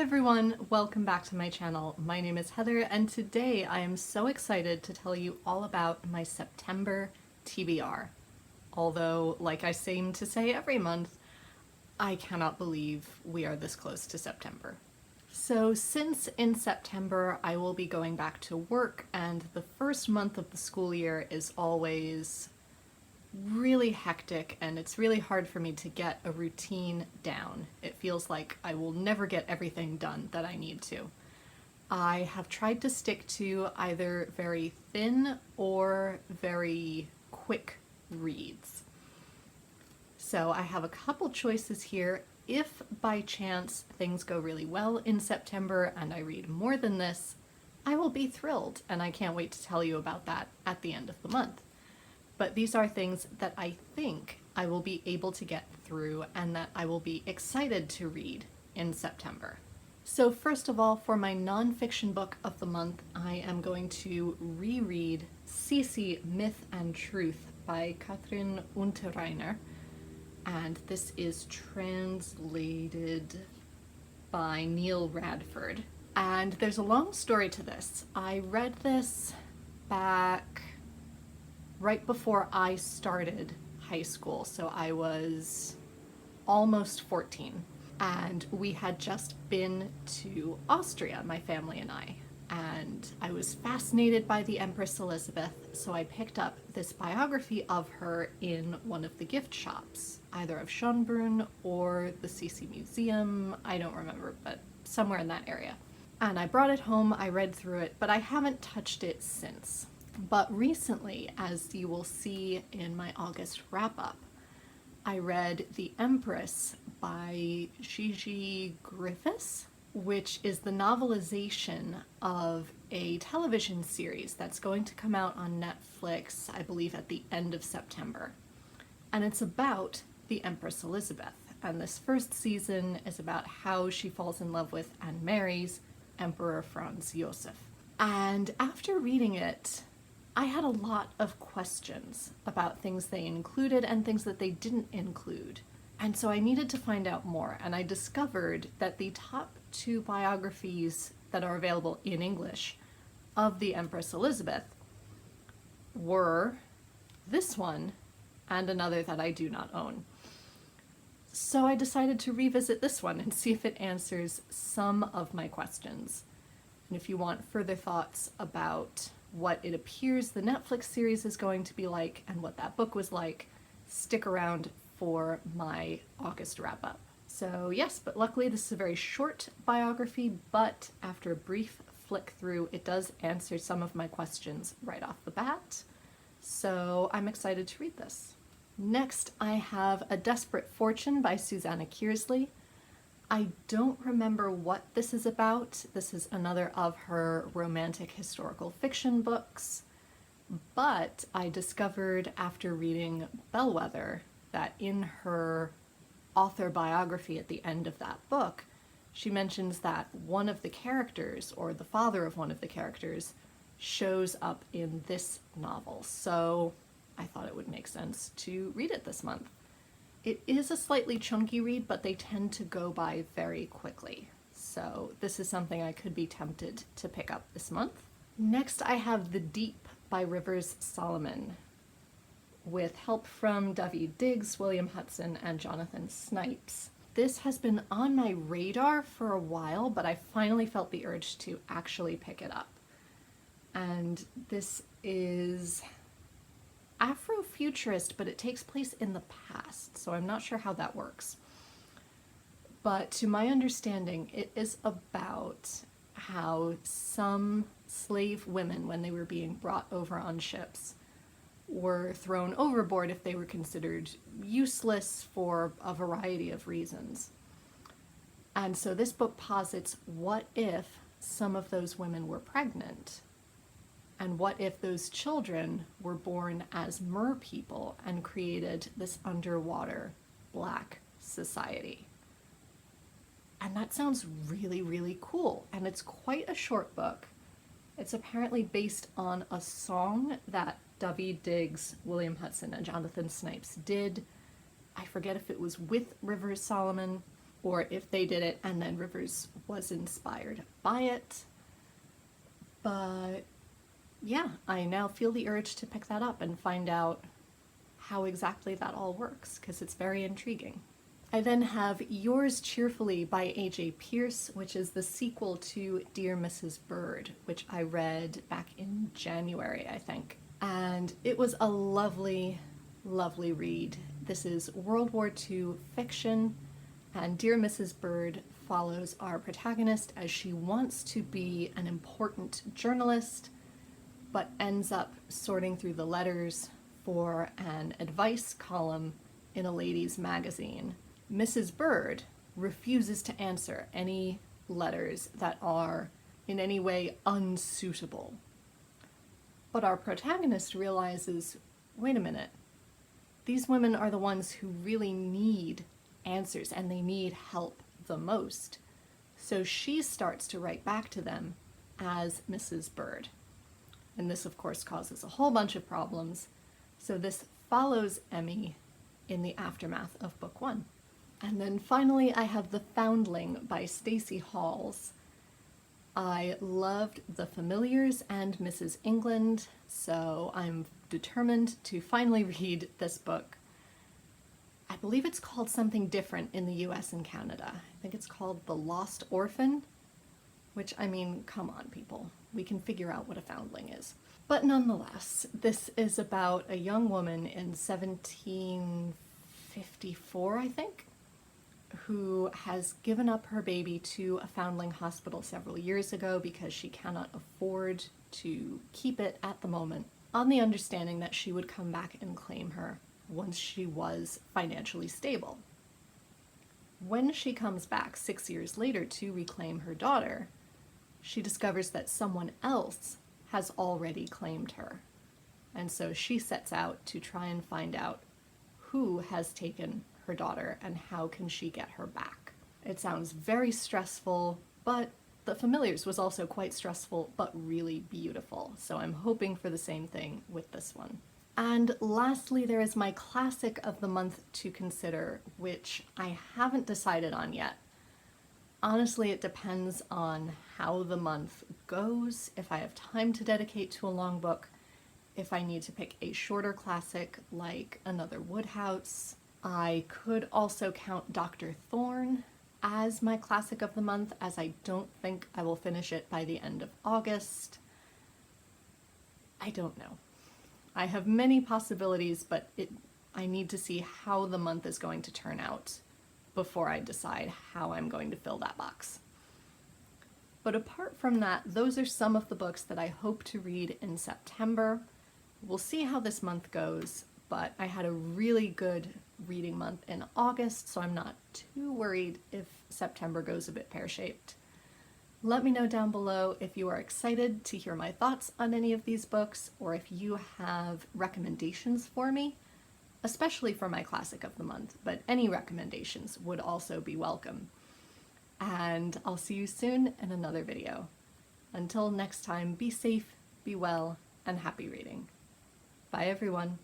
everyone, welcome back to my channel. My name is Heather and today I am so excited to tell you all about my September TBR. Although, like I seem to say every month, I cannot believe we are this close to September. So since in September I will be going back to work and the first month of the school year is always really hectic and it's really hard for me to get a routine down. It feels like I will never get everything done that I need to. I have tried to stick to either very thin or very quick reads. So I have a couple choices here. If by chance things go really well in September and I read more than this, I will be thrilled and I can't wait to tell you about that at the end of the month. But these are things that I think I will be able to get through and that I will be excited to read in September. So first of all, for my nonfiction book of the month, I am going to reread Cece, Myth and Truth by Katrin Unterreiner. And this is translated by Neil Radford. And there's a long story to this. I read this back right before I started high school, so I was almost 14. And we had just been to Austria, my family and I. And I was fascinated by the Empress Elizabeth, so I picked up this biography of her in one of the gift shops, either of Schönbrunn or the Cece Museum, I don't remember, but somewhere in that area. And I brought it home, I read through it, but I haven't touched it since. But recently, as you will see in my August wrap-up, I read The Empress by Gigi Griffiths, which is the novelization of a television series that's going to come out on Netflix, I believe, at the end of September. And it's about the Empress Elizabeth. And this first season is about how she falls in love with and marries Emperor Franz Josef. And after reading it, I had a lot of questions about things they included and things that they didn't include. And so I needed to find out more, and I discovered that the top two biographies that are available in English of the Empress Elizabeth were this one and another that I do not own. So I decided to revisit this one and see if it answers some of my questions. And if you want further thoughts about what it appears the Netflix series is going to be like and what that book was like, stick around for my August wrap-up. So yes, but luckily this is a very short biography, but after a brief flick through, it does answer some of my questions right off the bat. So I'm excited to read this. Next, I have A Desperate Fortune by Susanna Kearsley. I don't remember what this is about. This is another of her romantic historical fiction books, but I discovered after reading Bellwether that in her author biography at the end of that book, she mentions that one of the characters, or the father of one of the characters, shows up in this novel. So I thought it would make sense to read it this month. It is a slightly chunky read, but they tend to go by very quickly. So this is something I could be tempted to pick up this month. Next, I have The Deep by Rivers Solomon, with help from David Diggs, William Hudson, and Jonathan Snipes. This has been on my radar for a while, but I finally felt the urge to actually pick it up. And this is Afrofuturist, but it takes place in the past, so I'm not sure how that works. But to my understanding, it is about how some slave women, when they were being brought over on ships, were thrown overboard if they were considered useless for a variety of reasons. And so this book posits, what if some of those women were pregnant? And what if those children were born as mer people and created this underwater black society? And that sounds really, really cool. And it's quite a short book. It's apparently based on a song that David Diggs, William Hudson, and Jonathan Snipes did. I forget if it was with Rivers Solomon or if they did it and then Rivers was inspired by it. But yeah, I now feel the urge to pick that up and find out how exactly that all works, because it's very intriguing. I then have Yours Cheerfully by A.J. Pierce, which is the sequel to Dear Mrs. Bird, which I read back in January, I think. And it was a lovely, lovely read. This is World War II fiction, and Dear Mrs. Bird follows our protagonist as she wants to be an important journalist, but ends up sorting through the letters for an advice column in a ladies' magazine. Mrs. Bird refuses to answer any letters that are in any way unsuitable. But our protagonist realizes, wait a minute, these women are the ones who really need answers and they need help the most. So she starts to write back to them as Mrs. Bird. And this, of course, causes a whole bunch of problems. So this follows Emmy in the aftermath of book 1. And then finally, I have The Foundling by Stacey Halls. I loved The Familiars and Mrs. England, so I'm determined to finally read this book. I believe it's called something different in the US and Canada. I think it's called The Lost Orphan, which, I mean, come on, people. We can figure out what a foundling is. But nonetheless, this is about a young woman in 1754, I think, who has given up her baby to a foundling hospital several years ago because she cannot afford to keep it at the moment, on the understanding that she would come back and claim her once she was financially stable. When she comes back 6 years later to reclaim her daughter, she discovers that someone else has already claimed her. And so she sets out to try and find out who has taken her daughter and how can she get her back. It sounds very stressful, but The Familiars was also quite stressful, but really beautiful. So I'm hoping for the same thing with this one. And lastly, there is my classic of the month to consider, which I haven't decided on yet. Honestly, it depends on how the month goes, if I have time to dedicate to a long book, if I need to pick a shorter classic like Another Woodhouse. I could also count Dr. Thorne as my classic of the month, as I don't think I will finish it by the end of August. I don't know. I have many possibilities, but I need to see how the month is going to turn out before I decide how I'm going to fill that box. But apart from that, those are some of the books that I hope to read in September. We'll see how this month goes, but I had a really good reading month in August, so I'm not too worried if September goes a bit pear-shaped. Let me know down below if you are excited to hear my thoughts on any of these books, or if you have recommendations for me, especially for my classic of the month, but any recommendations would also be welcome. And I'll see you soon in another video. Until next time, be safe, be well, and happy reading. Bye everyone.